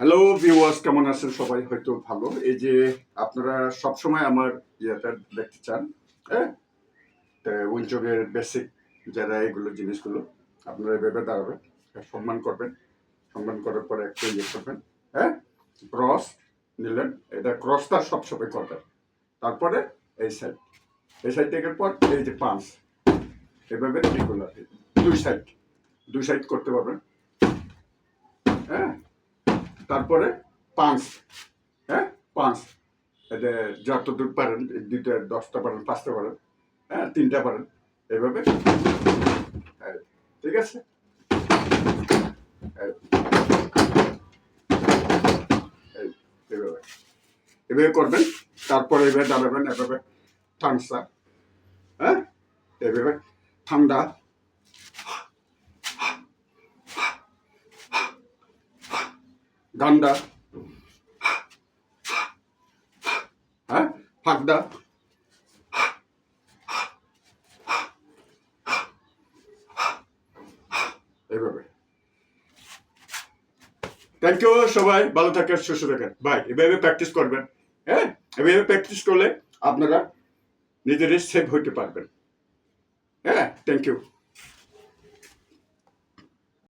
Hello viewers, কেমন আছেন সবাই? হয়তো ভালো। এই যে আপনারা সবসময় আমার ইয়েটা দেখতে চান, হ্যাঁ? উইন্ডসরের বেসিক যারা এগুলো জিনিসগুলো আপনারা এভাবে দাঁড়াবেন, সম্মান করবেন, সম্মান করার পরে একটু ইয়ে করবেন, হ্যাঁ? ক্রস নিলেন, এটা ক্রসটা সবসময় করবেন। তারপরে এই সাইড, এই সাইড থেকে পর এই যে পাঁচ, এভাবে রেগুলার দুই সাইড করতে পারবেন, হ্যাঁ? তারপরে পাঁচ, হ্যাঁ, পাঁচ, এটা যতদূর পারেন, দুইটা 10টা পারেন, 5টা পারেন, হ্যাঁ, 3টা পারেন, এভাবে, ঠিক আছে? এভাবে এভাবে করবেন। তারপরে এভাবে দাঁড়াবেন, এভাবে ঠান্ডা, হ্যাঁ, এভাবে ঠান্ডা, গান্ডা, হ্যাঁ, ফাঁকদা, এভাবে। থ্যাংক ইউ সবাই, ভালো থাকেন, সুস্থ থাকেন, বাই। এভাবে প্র্যাকটিস করবেন, হ্যাঁ, এভাবে প্র্যাকটিস করলে আপনারা নিজেরাই সেভ হইতে পারবেন, হ্যাঁ। Thank you.